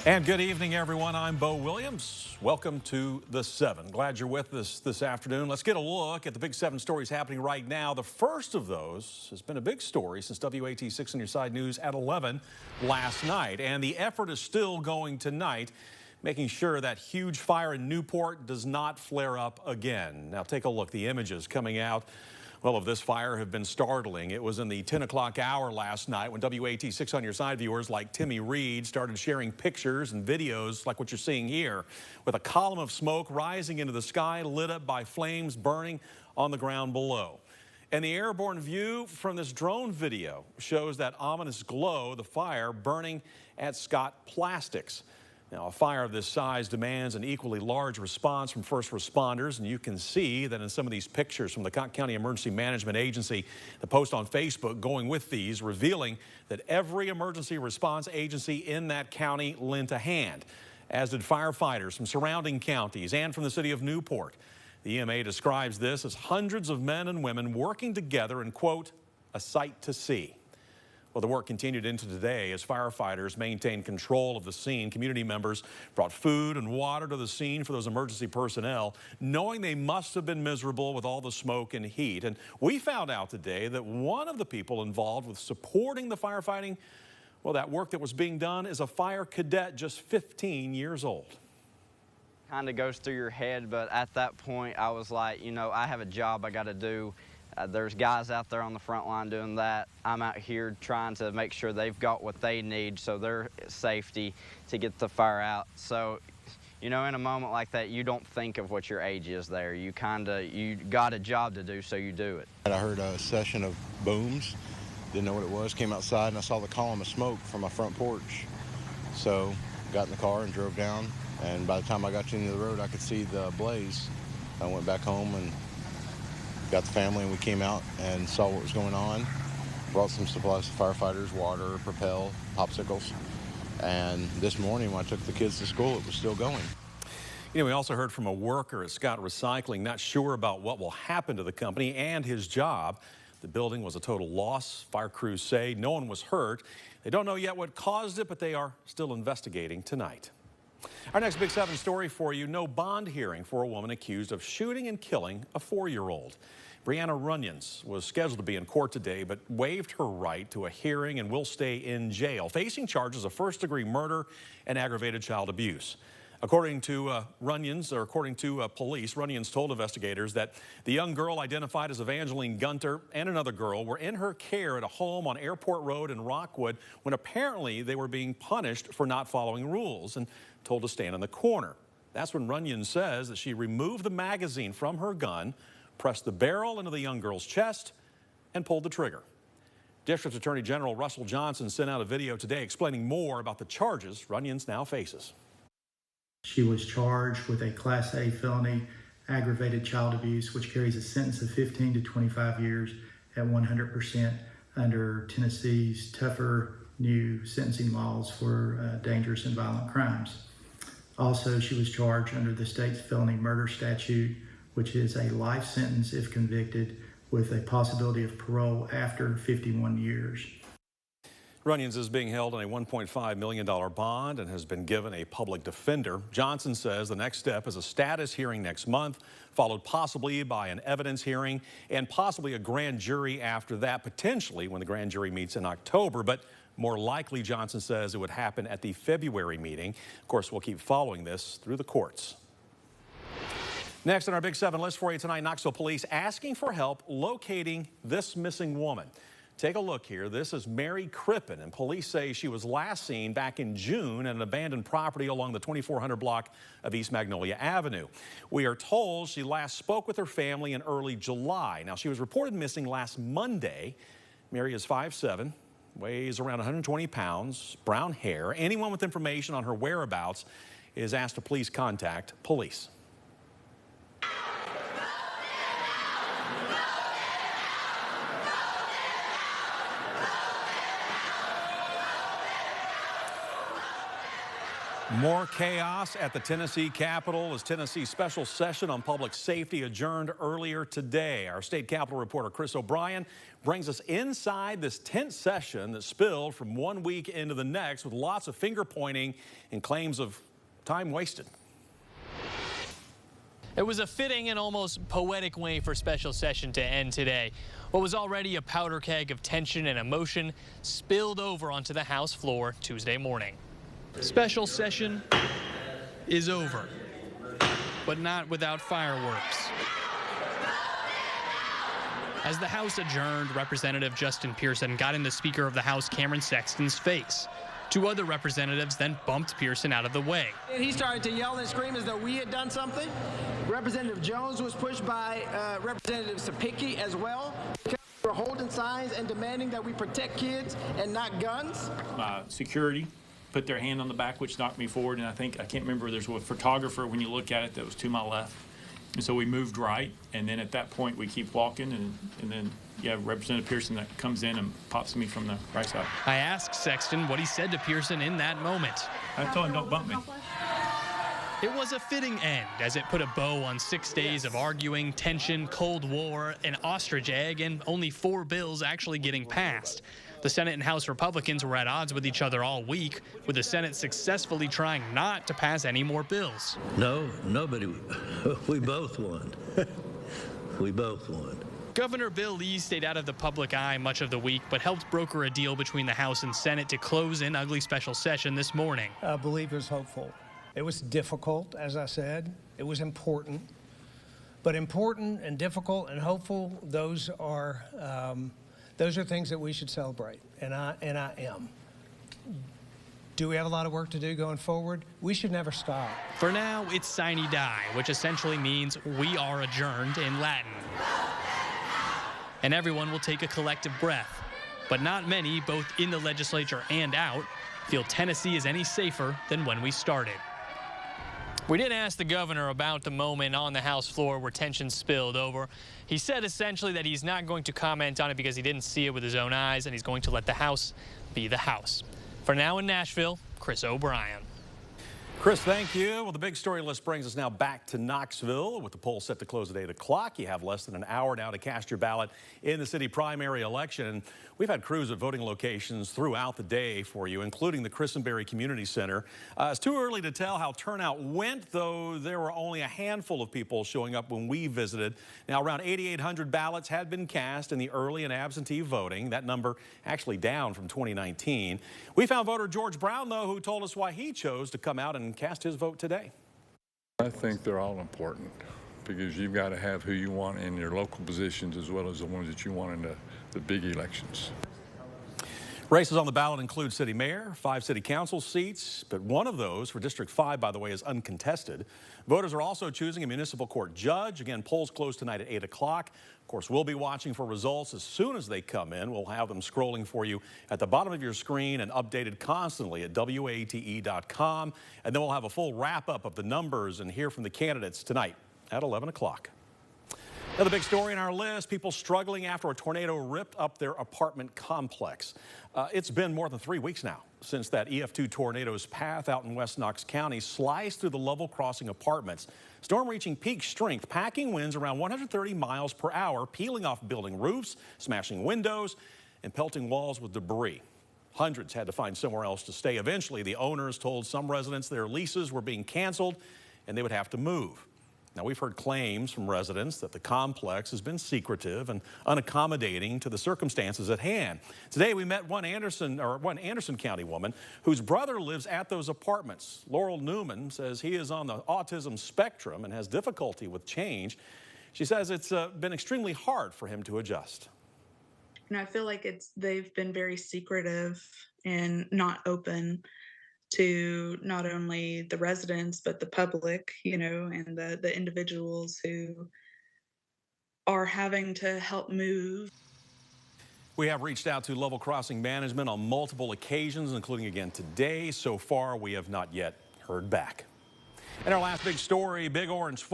And good evening, everyone. I'm Bo Williams. Welcome to The 7. Glad you're with us this afternoon. Let's get a look at the big 7 stories happening right now. The first of those has been a big story since WAT 6 on your side news at 11 last night. And the effort is still going tonight, making sure that huge fire in Newport does not flare up again. Now take a look. The images coming out of this fire have been startling. It was in the 10 o'clock hour last night when WAT 6 on your side viewers like Timmy Reed started sharing pictures and videos like what you're seeing here, with a column of smoke rising into the sky, lit up by flames burning on the ground below. And the airborne view from this drone video shows that ominous glow, the fire burning at Scott Plastics. Now, a fire of this size demands an equally large response from first responders, and you can see that in some of these pictures from the County Emergency Management Agency, the post on Facebook going with these, revealing that every emergency response agency in that county lent a hand, as did firefighters from surrounding counties and from the city of Newport. The EMA describes this as hundreds of men and women working together in, quote, a sight to see. Well, the work continued into today as firefighters maintained control of the scene. Community members brought food and water to the scene for those emergency personnel, knowing they must have been miserable with all the smoke and heat. And we found out today that one of the people involved with supporting the firefighting, well, that work that was being done, is a fire cadet just 15 years old. Kind of goes through your head, but at that point I was like, you know, I have a job I got to do. There's guys out there on the front line doing that. I'm out here trying to make sure they've got what they need so their safety to get the fire out. So, you know, in a moment like that, you don't think of what your age is there. You got a job to do, so you do it. I heard a session of booms, didn't know what it was, came outside and I saw the column of smoke from my front porch. So got in the car and drove down, and by the time I got to the end of the road, I could see the blaze. I went back home and got the family, and we came out and saw what was going on. Brought some supplies to firefighters, water, Propel, popsicles. And this morning when I took the kids to school, it was still going. You know, we also heard from a worker at Scott Recycling, not sure about what will happen to the company and his job. The building was a total loss. Fire crews say no one was hurt. They don't know yet what caused it, but they are still investigating tonight. Our next Big 7 story for you: no bond hearing for a woman accused of shooting and killing a 4-year-old. Brianna Runyons was scheduled to be in court today, but waived her right to a hearing and will stay in jail, facing charges of first-degree murder and aggravated child abuse. According to police, Runyons told investigators that the young girl identified as Evangeline Gunter and another girl were in her care at a home on Airport Road in Rockwood when apparently they were being punished for not following rules and told to stand in the corner. That's when Runyons says that she removed the magazine from her gun, pressed the barrel into the young girl's chest, and pulled the trigger. District Attorney General Russell Johnson sent out a video today explaining more about the charges Runyons now faces. She was charged with a Class A felony, aggravated child abuse, which carries a sentence of 15 to 25 years at 100% under Tennessee's tougher new sentencing laws for dangerous and violent crimes. Also, she was charged under the state's felony murder statute, which is a life sentence if convicted, with a possibility of parole after 51 years. Runyons is being held on a $1.5 million bond and has been given a public defender. Johnson says the next step is a status hearing next month, followed possibly by an evidence hearing and possibly a grand jury after that, potentially when the grand jury meets in October. But more likely, Johnson says, it would happen at the February meeting. Of course, we'll keep following this through the courts. Next on our Big 7 list for you tonight, Knoxville police asking for help locating this missing woman. Take a look here. This is Mary Crippen, and police say she was last seen back in June at an abandoned property along the 2400 block of East Magnolia Avenue. We are told she last spoke with her family in early July. Now, she was reported missing last Monday. Mary is 5'7", weighs around 120 pounds, brown hair. Anyone with information on her whereabouts is asked to please contact police. More chaos at the Tennessee Capitol as Tennessee's special session on public safety adjourned earlier today. Our state Capitol reporter Chris O'Brien brings us inside this tense session that spilled from one week into the next with lots of finger pointing and claims of time wasted. It was a fitting and almost poetic way for special session to end today. What was already a powder keg of tension and emotion spilled over onto the House floor Tuesday morning. Special session is over, but not without fireworks. As the House adjourned, Representative Justin Pearson got in the Speaker of the House, Cameron Sexton's face. Two other representatives then bumped Pearson out of the way. He started to yell and scream as though we had done something. Representative Jones was pushed by Representative Sapicki as well. We're holding signs and demanding that we protect kids and not guns. Security put their hand on the back, which knocked me forward, and I can't remember, there's a photographer, when you look at it, that was to my left. And so we moved right, and then at that point we keep walking, and then you have Representative Pearson that comes in and pops me from the right side. I asked Sexton what he said to Pearson in that moment. I told him, don't bump me. It was a fitting end as it put a bow on 6 days of arguing, tension, Cold War, an ostrich egg, and only 4 bills actually getting passed. The Senate and House Republicans were at odds with each other all week, with the Senate successfully trying not to pass any more bills. No, nobody. We both won. We both won. Governor Bill Lee stayed out of the public eye much of the week, but helped broker a deal between the House and Senate to close an ugly special session this morning. I believe it was hopeful. It was difficult, as I said. It was important. But important and difficult and hopeful, those are things that we should celebrate, and I am. Do we have a lot of work to do going forward? We should never stop. For now, it's sine die, which essentially means we are adjourned in Latin. And everyone will take a collective breath. But not many, both in the legislature and out, feel Tennessee is any safer than when we started. We did ask the governor about the moment on the House floor where tension spilled over. He said essentially that he's not going to comment on it because he didn't see it with his own eyes, and he's going to let the House be the House. For now in Nashville, Chris O'Brien. Chris, thank you. Well, the big story list brings us now back to Knoxville. With the poll set to close at 8 o'clock, you have less than an hour now to cast your ballot in the city primary election. We've had crews at voting locations throughout the day for you, including the Christenberry Community Center. It's too early to tell how turnout went, though there were only a handful of people showing up when we visited. Now, around 8,800 ballots had been cast in the early and absentee voting. That number actually down from 2019. We found voter George Brown, though, who told us why he chose to come out and cast his vote today. I think they're all important because you've got to have who you want in your local positions as well as the ones that you want in the big elections. Races on the ballot include city mayor, 5 city council seats, but one of those for District 5, by the way, is uncontested. Voters are also choosing a municipal court judge. Again, polls close tonight at 8 o'clock. Of course, we'll be watching for results as soon as they come in. We'll have them scrolling for you at the bottom of your screen and updated constantly at WATE.com. And then we'll have a full wrap-up of the numbers and hear from the candidates tonight at 11 o'clock. Another big story in our list, people struggling after a tornado ripped up their apartment complex. It's been more than 3 weeks now since that EF2 tornado's path out in West Knox County sliced through the level crossing apartments. Storm reaching peak strength, packing winds around 130 miles per hour, peeling off building roofs, smashing windows, and pelting walls with debris. Hundreds had to find somewhere else to stay. Eventually, the owners told some residents their leases were being canceled and they would have to move. Now, we've heard claims from residents that the complex has been secretive and unaccommodating to the circumstances at hand. Today, we met one Anderson County woman whose brother lives at those apartments. Laurel Newman says he is on the autism spectrum and has difficulty with change. She says it's been extremely hard for him to adjust. And I feel like they've been very secretive and not open to not only the residents, but the public, and the individuals who are having to help move. We have reached out to level crossing management on multiple occasions, including again today. So far, we have not yet heard back. And our last big story, Big Orange